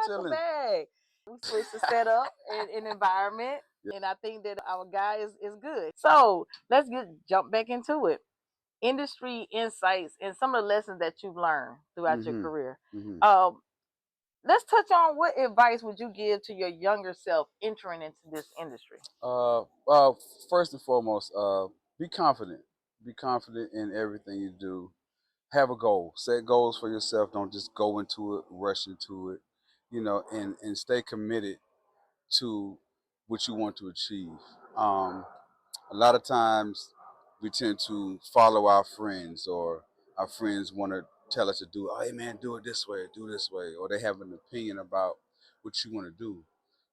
chilling. bag. We switched the setup and environment, Yeah. and I think that our guy is good. So let's jump back into it. Industry insights and some of the lessons that you've learned throughout your Mhm. career. Mhm. Let's touch on what advice would you give to your younger self entering into this industry? Well, first and foremost, be confident. Be confident in everything you do. Have a goal. Set goals for yourself. Don't just go into it, rush into it. And stay committed to what you want to achieve. Um, a lot of times we tend to follow our friends, or our friends want to tell us to do, oh, hey man, do it this way, do this way, or they have an opinion about what you want to do.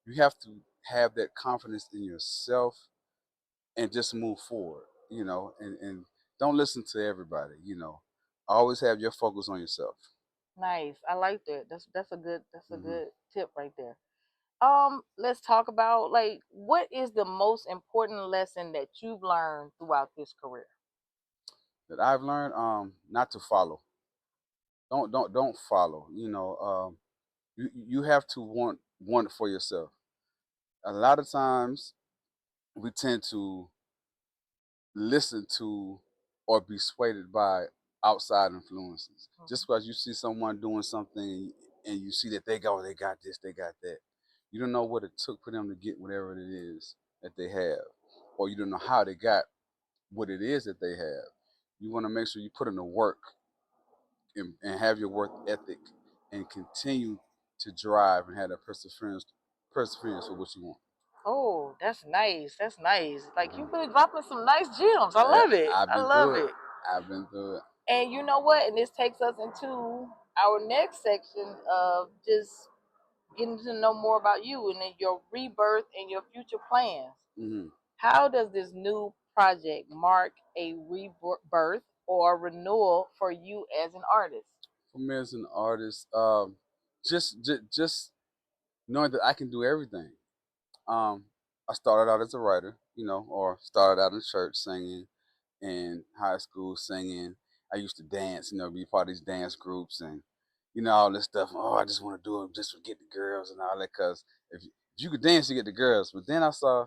You have to have that confidence in yourself and just move forward, and don't listen to everybody. Always have your focus on yourself. Nice. I like that. That's a Hmm. good tip right there. Let's talk about like what is the most important lesson that you've learned throughout this career? That I've learned, not to follow. Don't follow. You have to want it for yourself. A lot of times we tend to listen to or be swayed by outside influences. Just because you see someone doing something and you see that they got this, they got that. You don't know what it took for them to get whatever it is that they have, or you don't know how they got what it is that they have. You want to make sure you put in the work and have your work ethic and continue to drive and have that perseverance for what you want. Oh, that's nice. That's nice. Like you've been dropping some nice gems. I love it. I've I been love through it. it. I've been through it. And you know what? And this takes us into our next section of just getting to know more about you and then your rebirth and your future plans. Hmm. How does this new project mark a rebirth or renewal for you as an artist? For me as an artist, just knowing that I can do everything. I started out as a writer, or started out in church singing, in high school singing. I used to dance, be part of these dance groups and all this stuff. Oh, I just want to do it just to get the girls and all that. Cause if you could dance, you get the girls. But then I saw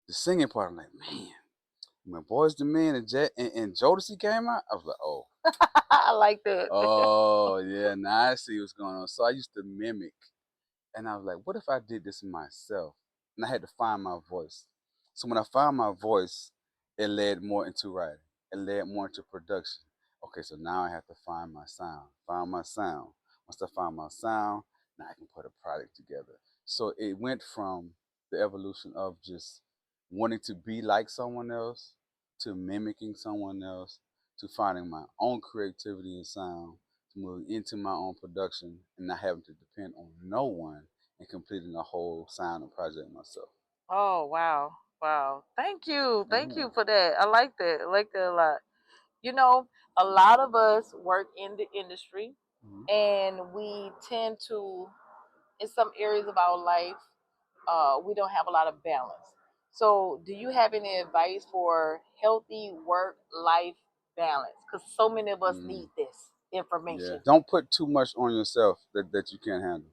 the singing part. I'm like, man, when Boys the Men and Jodeci came out, I was like, oh, I like that. oh yeah, now I see what's going on. So I used to mimic, and I was like, what if I did this myself? And I had to find my voice. So when I found my voice, it led more into writing. It led more into production. Okay, so now I have to find my sound. Find my sound. Once I find my sound, now I can put a product together. So it went from the evolution of just wanting to be like someone else to mimicking someone else to finding my own creativity and sound to moving into my own production and not having to depend on no one and completing the whole sound and project myself. Oh wow. Wow. Thank you. Thank Hmm. you for that. I like that. I like that a lot. You know, a lot of us work in the industry Hmm. and we tend to in some areas of our life we don't have a lot of balance. So, do you have any advice for healthy work life balance? Because so many of us Hmm. need this Yeah. information. Don't put too much on yourself that you can't handle.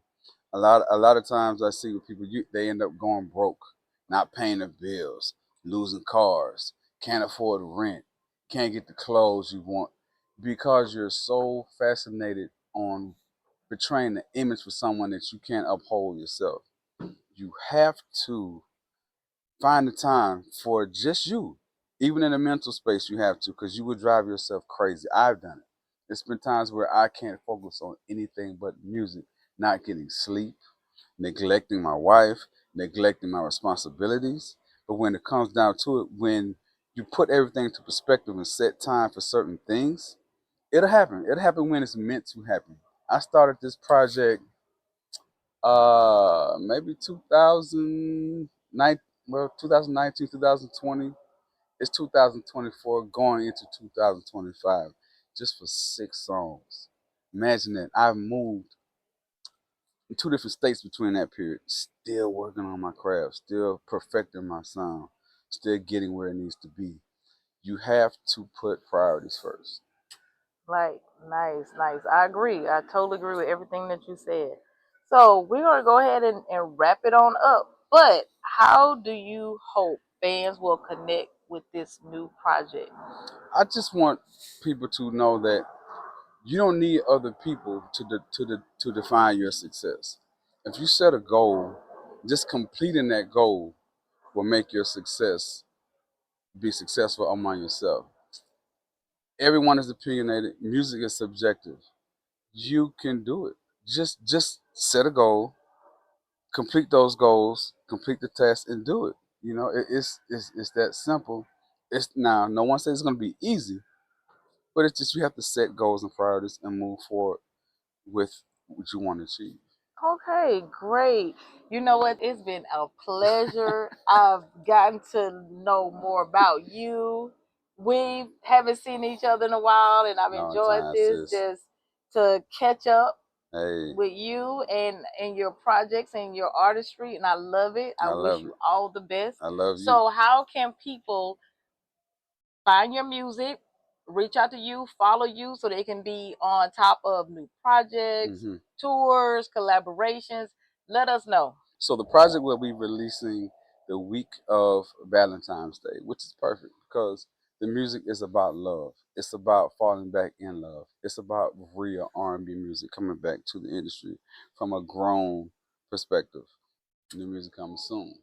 A lot of times I see with people, they end up going broke, not paying their bills, losing cars, can't afford rent, can't get the clothes you want because you're so fascinated on betraying the image for someone that you can't uphold yourself. You have to find the time for just you. Even in a mental space, you have to, because you would drive yourself crazy. I've done it. There's been times where I can't focus on anything but music, not getting sleep, neglecting my wife, neglecting my responsibilities. But when it comes down to it, when you put everything into perspective and set time for certain things, it'll happen. It'll happen when it's meant to happen. I started this project maybe 2009, well, 2019, 2020. It's 2024 going into 2025 just for 6 songs. Imagine that. I've moved in 2 different states between that period, still working on my craft, still perfecting my sound, still getting where it needs to be. You have to put priorities first. Like, nice, nice. I agree. I totally agree with everything that you said. So we're gonna go ahead and wrap it on up. But how do you hope fans will connect with this new project? I just want people to know that you don't need other people to define your success. If you set a goal, just completing that goal will make your success be successful among yourself. Everyone is opinionated. Music is subjective. You can do it. Just set a goal, complete those goals, complete the test, and do it. It's that simple. It's now no one says it's going to be easy, but it's just you have to set goals and priorities and move forward with what you want to achieve. Okay, great. You know what? It's been a pleasure. I've gotten to know more about you. We haven't seen each other in a while, and I've No enjoyed time, this sis. just to catch up Hey, with you and your projects and your artistry, and I love it. I I wish love you it. all the best. I love you. So, how can people find your music, reach out to you, follow you so they can be on top of new projects, hmm tours, collaborations? Let us know. So the project will be releasing the week of Valentine's Day, which is perfect because the music is about love. It's about falling back in love. It's about real R&B music coming back to the industry from a grown perspective. New music coming soon.